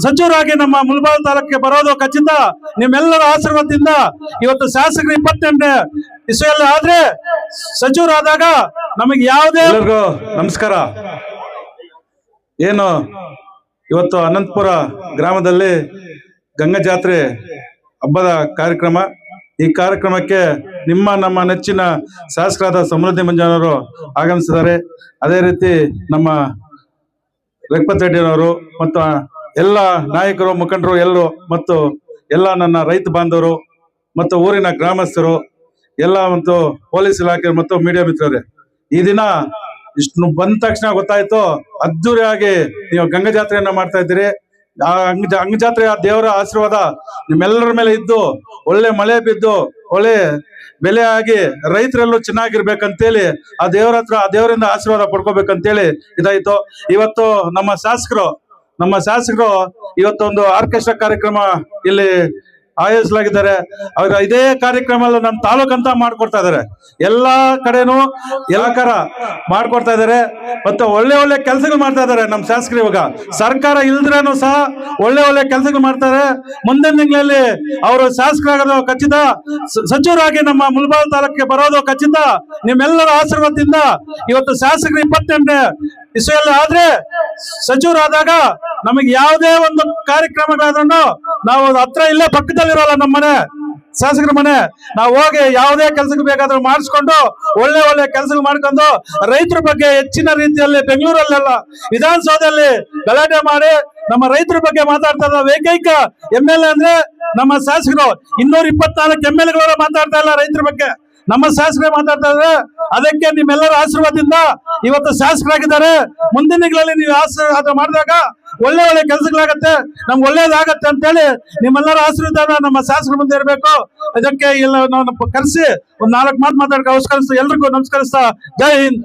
ಸಚಿವರಾಗಿ ನಮ್ಮ ಮುಳಬಾಗಿಲು ತಾಲೂಕಿಗೆ ಬರೋದು ಖಚಿತ. ನಿಮ್ಮೆಲ್ಲರ ಆಶೀರ್ವಾದದಿಂದ ಇವತ್ತು ಶಾಸಕರು 28ನೇ ಇಸ್ವಿಯಲ್ಲಿ ಆದ್ರೆ ಸಚಿವರಾದಾಗ ನಮಗೆ ಯಾವುದೇ. ನಮಸ್ಕಾರ. ಏನು ಇವತ್ತು ಅನಂತಪುರ ಗ್ರಾಮದಲ್ಲಿ ಗಂಗಾ ಜಾತ್ರೆ ಹಬ್ಬದ ಕಾರ್ಯಕ್ರಮ. ಈ ಕಾರ್ಯಕ್ರಮಕ್ಕೆ ನಮ್ಮ ನೆಚ್ಚಿನ ಶಾಸಕರಾದ ಸಮೃದ್ಧಿ ಮಂಜನವರು ಆಗಮಿಸಿದ್ದಾರೆ. ಅದೇ ರೀತಿ ನಮ್ಮ ರಘುಪತಿ ರೆಡ್ಡಿಯವರು ಮತ್ತು ಎಲ್ಲ ನಾಯಕರು, ಮುಖಂಡರು ಎಲ್ಲರೂ ಮತ್ತು ಎಲ್ಲ ನನ್ನ ರೈತ ಬಾಂಧವರು ಮತ್ತು ಊರಿನ ಗ್ರಾಮಸ್ಥರು ಎಲ್ಲ ಮತ್ತು ಪೊಲೀಸ್ ಇಲಾಖೆ ಮತ್ತು ಮೀಡಿಯಾ ಮಿತ್ರರೇ, ಈ ದಿನ ಇಷ್ಟು ಬಂದ ತಕ್ಷಣ ಗೊತ್ತಾಯ್ತು ಅದ್ದೂರಿಯಾಗಿ ನೀವು ಗಂಗಾ ಜಾತ್ರೆಯನ್ನ ಮಾಡ್ತಾ ಇದ್ದೀರಿ. ಆ ಅಂಗಜಾತ್ರೆ ಆ ದೇವರ ಆಶೀರ್ವಾದ ನಿಮ್ಮೆಲ್ಲರ ಮೇಲೆ ಇದ್ದು ಒಳ್ಳೆ ಮಳೆ ಬಿದ್ದು ಒಳ್ಳೆ ಬೆಲೆ ಆಗಿ ರೈತರೆಲ್ಲೂ ಚೆನ್ನಾಗಿರ್ಬೇಕಂತೇಳಿ ಆ ದೇವರಿಂದ ಆಶೀರ್ವಾದ ಪಡ್ಕೋಬೇಕಂತೇಳಿ ಇದಾಯ್ತು. ಇವತ್ತು ನಮ್ಮ ಶಾಸಕರು ಇವತ್ತೊಂದು ಆರ್ಕೆಸ್ಟ್ರಾ ಕಾರ್ಯಕ್ರಮ ಇಲ್ಲಿ ಆಯೋಜಿಸಲಾಗಿದ್ದಾರೆ. ಅವ್ರ ಇದೇ ಕಾರ್ಯಕ್ರಮ ನಮ್ಮ ತಾಲೂಕಂತ ಮಾಡ್ಕೊಡ್ತಾ ಇದಾರೆ. ಎಲ್ಲಾ ಕಡೆನೂ ಎಲಾಕಾರ ಮಾಡ್ಕೊಡ್ತಾ ಇದಾರೆ ಮತ್ತು ಒಳ್ಳೆ ಕೆಲಸಗಳು ಮಾಡ್ತಾ ಇದಾರೆ. ನಮ್ಮ ಶಾಸಕರು ಇವಾಗ ಸರ್ಕಾರ ಇಲ್ದ್ರೇನು ಸಹ ಒಳ್ಳೆ ಕೆಲಸಗಳು ಮಾಡ್ತಾರೆ. ಮುಂದಿನ ತಿಂಗಳಲ್ಲಿ ಅವರು ಶಾಸಕರಾಗೋದು ಖಚಿತ. ಸಚಿವರಾಗಿ ನಮ್ಮ ಮುಳಬಾಗಿಲು ತಾಲೂಕಿಗೆ ಬರೋದು ಖಚಿತ. ನಿಮ್ಮೆಲ್ಲರ ಆಶೀರ್ವಾದದಿಂದ ಇವತ್ತು ಶಾಸಕರು 28ನೇ ಇಸ್ವಿಯಲ್ಲಿ ಆದ್ರೆ ಸಚಿವರಾದಾಗ ನಮಗೆ ಯಾವುದೇ ಒಂದು ಕಾರ್ಯಕ್ರಮಗಳಾದ್ರೂ ನಾವು ಹತ್ರ ಇಲ್ಲೇ ಪಕ್ಕದಲ್ಲಿರೋಲ್ಲ ನಮ್ಮ ಮನೆ, ಶಾಸಕರ ಮನೆ. ನಾವು ಹೋಗಿ ಯಾವುದೇ ಕೆಲಸಕ್ಕೆ ಬೇಕಾದ್ರೂ ಮಾಡಿಸ್ಕೊಂಡು ಒಳ್ಳೆ ಕೆಲಸಗಳು ಮಾಡ್ಕೊಂಡು ರೈತರ ಬಗ್ಗೆ ಹೆಚ್ಚಿನ ರೀತಿಯಲ್ಲಿ ಬೆಂಗಳೂರಲ್ಲೆಲ್ಲ ವಿಧಾನಸೌಧದಲ್ಲಿ ಗಲಾಟೆ ಮಾಡಿ ನಮ್ಮ ರೈತರ ಬಗ್ಗೆ ಮಾತಾಡ್ತಾ ಇದ್ದ ಏಕೈಕ MLA ಅಂದ್ರೆ ನಮ್ಮ ಶಾಸಕರು. 224 MLAಗಳು ಮಾತಾಡ್ತಾ ಇಲ್ಲ ರೈತರ ಬಗ್ಗೆ, ನಮ್ಮ ಶಾಸಕರೇ ಮಾತಾಡ್ತಾ ಇದ್ದಾರೆ. ಅದಕ್ಕೆ ನಿಮ್ಮೆಲ್ಲರ ಆಶೀರ್ವಾದದಿಂದ ಇವತ್ತು ಶಾಸಕರಾಗಿದ್ದಾರೆ. ಮುಂದಿನ ದಿನಗಳಲ್ಲಿ ನೀವು ಆಶೀರ್ವಾದ ಮಾಡಿದಾಗ ಒಳ್ಳೆ ಕೆಲಸಗಳಾಗತ್ತೆ, ನಮ್ಗೆ ಒಳ್ಳೇದಾಗತ್ತೆ ಅಂತೇಳಿ ನಿಮ್ಮೆಲ್ಲರ ಆಶೀರ್ವಾದ ನಮ್ಮ ಶಾಸಕರ ಮುಂದೆ ಇರಬೇಕು. ಇದಕ್ಕೆ ನಾವು ಕರೆಸಿ ಒಂದು 4 ಮಾತು ಮಾತಾಡಕ್ಕೆ ಎಲ್ರಿಗೂ ನಮಸ್ಕರಿಸ್ತಾ ಜೈ ಹಿಂದ್.